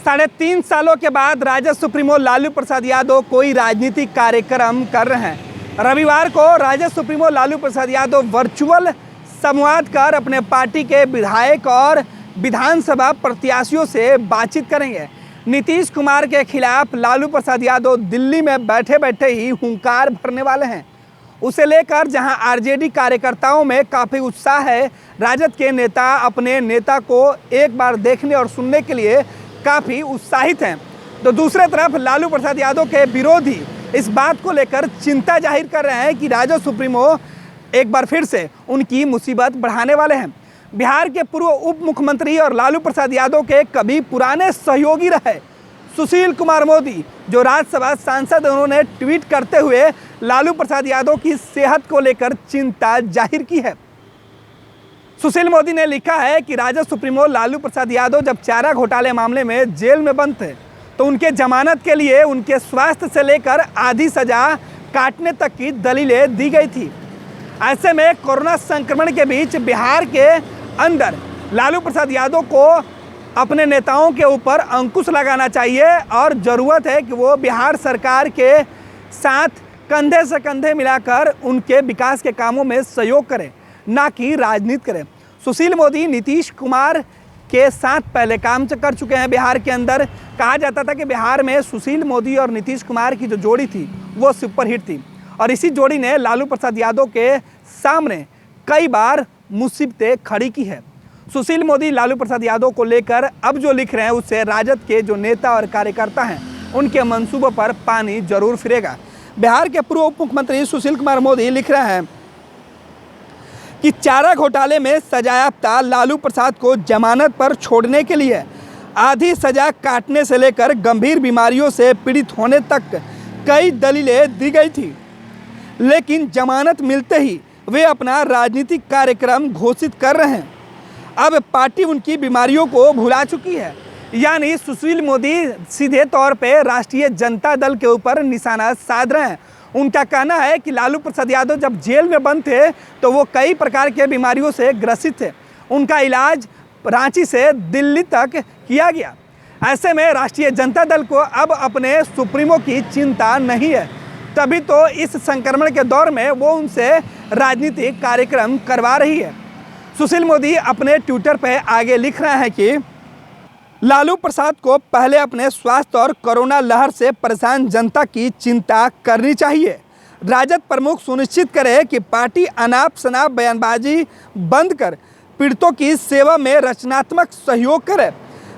3.5 सालों के बाद राजद सुप्रीमो लालू प्रसाद यादव कोई राजनीतिक कार्यक्रम कर रहे हैं। रविवार को राजद सुप्रीमो लालू प्रसाद यादव वर्चुअल संवाद कर अपने पार्टी के विधायक और विधानसभा प्रत्याशियों से बातचीत करेंगे। नीतीश कुमार के खिलाफ लालू प्रसाद यादव दिल्ली में बैठे बैठे ही हुंकार भरने वाले हैं। उसे लेकर जहां आरजेडी कार्यकर्ताओं में काफ़ी उत्साह है, राजद के नेता अपने नेता को एक बार देखने और सुनने के लिए काफ़ी उत्साहित हैं, तो दूसरे तरफ लालू प्रसाद यादव के विरोधी इस बात को लेकर चिंता जाहिर कर रहे हैं कि राजद सुप्रीमो एक बार फिर से उनकी मुसीबत बढ़ाने वाले हैं। बिहार के पूर्व उप मुख्यमंत्री और लालू प्रसाद यादव के कभी पुराने सहयोगी रहे सुशील कुमार मोदी, जो राज्यसभा सांसद, उन्होंने ट्वीट करते हुए लालू प्रसाद यादव की सेहत को लेकर चिंता जाहिर की है। सुशील मोदी ने लिखा है कि राजद सुप्रीमो लालू प्रसाद यादव जब चारा घोटाले मामले में जेल में बंद थे तो उनके जमानत के लिए उनके स्वास्थ्य से लेकर आधी सजा काटने तक की दलीलें दी गई थी। ऐसे में कोरोना संक्रमण के बीच बिहार के अंदर लालू प्रसाद यादव को अपने नेताओं के ऊपर अंकुश लगाना चाहिए और ज़रूरत है कि वो बिहार सरकार के साथ कंधे से कंधे मिलाकर उनके विकास के कामों में सहयोग करें, ना कि राजनीति करें। सुशील मोदी नीतीश कुमार के साथ पहले काम कर चुके हैं। बिहार के अंदर कहा जाता था कि बिहार में सुशील मोदी और नीतीश कुमार की जो जोड़ी थी वो सुपरहिट थी, और इसी जोड़ी ने लालू प्रसाद यादव के सामने कई बार मुसीबतें खड़ी की है। सुशील मोदी लालू प्रसाद यादव को लेकर अब जो लिख रहे हैं उससे राजद के जो नेता और कार्यकर्ता हैं उनके मंसूबों पर पानी जरूर फिरेगा। बिहार के पूर्व उप मुख्यमंत्री सुशील कुमार मोदी लिख रहे हैं कि चारा घोटाले में सजायाफ्ता लालू प्रसाद को जमानत पर छोड़ने के लिए आधी सजा काटने से लेकर गंभीर बीमारियों से पीड़ित होने तक कई दलीलें दी गई थी, लेकिन जमानत मिलते ही वे अपना राजनीतिक कार्यक्रम घोषित कर रहे हैं। अब पार्टी उनकी बीमारियों को भुला चुकी है। यानी सुशील मोदी सीधे तौर पे राष्ट्रीय जनता दल के ऊपर निशाना साध रहे हैं। उनका कहना है कि लालू प्रसाद यादव जब जेल में बंद थे तो वो कई प्रकार के बीमारियों से ग्रसित थे। उनका इलाज रांची से दिल्ली तक किया गया। ऐसे में राष्ट्रीय जनता दल को अब अपने सुप्रीमो की चिंता नहीं है, तभी तो इस संक्रमण के दौर में वो उनसे राजनीतिक कार्यक्रम करवा रही है। सुशील मोदी अपने ट्विटर पर आगे लिख रहे हैं कि लालू प्रसाद को पहले अपने स्वास्थ्य और कोरोना लहर से परेशान जनता की चिंता करनी चाहिए। राजद प्रमुख सुनिश्चित करे कि पार्टी अनाप शनाप बयानबाजी बंद कर पीड़ितों की सेवा में रचनात्मक सहयोग करे।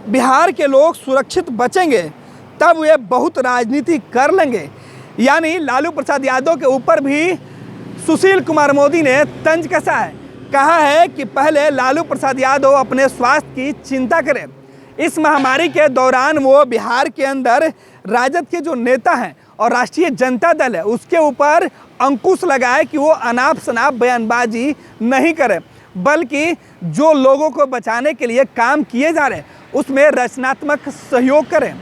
बिहार के लोग सुरक्षित बचेंगे तब वे बहुत राजनीति कर लेंगे। यानी लालू प्रसाद यादव के ऊपर भी सुशील कुमार मोदी ने तंज कसा है। कहा है कि पहले लालू प्रसाद यादव अपने स्वास्थ्य की चिंता करें। इस महामारी के दौरान वो बिहार के अंदर राजद के जो नेता हैं और राष्ट्रीय जनता दल है उसके ऊपर अंकुश लगाए कि वो अनाप शनाप बयानबाजी नहीं करे, बल्कि जो लोगों को बचाने के लिए काम किए जा रहे हैं उसमें रचनात्मक सहयोग करें।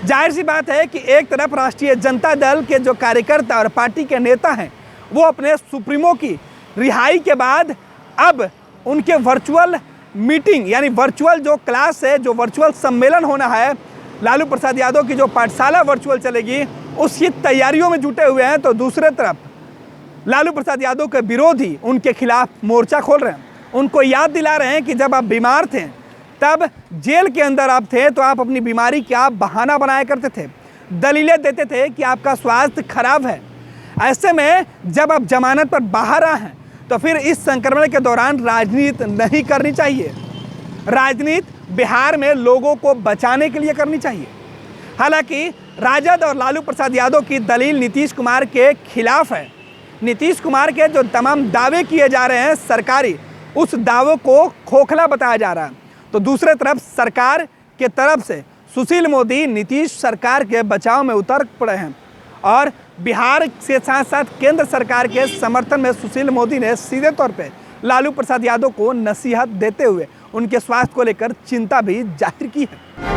जाहिर सी बात है कि एक तरफ राष्ट्रीय जनता दल के जो कार्यकर्ता और पार्टी के नेता हैं वो अपने सुप्रीमो की रिहाई के बाद अब उनके वर्चुअल मीटिंग यानी वर्चुअल जो क्लास है, जो वर्चुअल सम्मेलन होना है, लालू प्रसाद यादव की जो पाठशाला वर्चुअल चलेगी उसकी तैयारियों में जुटे हुए हैं, तो दूसरे तरफ लालू प्रसाद यादव के विरोधी उनके खिलाफ मोर्चा खोल रहे हैं। उनको याद दिला रहे हैं कि जब आप बीमार थे तब जेल के अंदर आप थे तो आप अपनी बीमारी का बहाना बनाया करते थे, दलीलें देते थे कि आपका स्वास्थ्य खराब है। ऐसे में जब आप जमानत पर बाहर आए हैं तो फिर इस संक्रमण के दौरान राजनीति नहीं करनी चाहिए। राजनीति बिहार में लोगों को बचाने के लिए करनी चाहिए। हालांकि राजद और लालू प्रसाद यादव की दलील नीतीश कुमार के खिलाफ है। नीतीश कुमार के जो तमाम दावे किए जा रहे हैं सरकारी, उस दावों को खोखला बताया जा रहा है। तो दूसरे तरफ सरकार के तरफ से सुशील मोदी नीतीश सरकार के बचाव में उतर पड़े हैं, और बिहार के साथ साथ केंद्र सरकार के समर्थन में सुशील मोदी ने सीधे तौर पे लालू प्रसाद यादव को नसीहत देते हुए उनके स्वास्थ्य को लेकर चिंता भी जाहिर की है।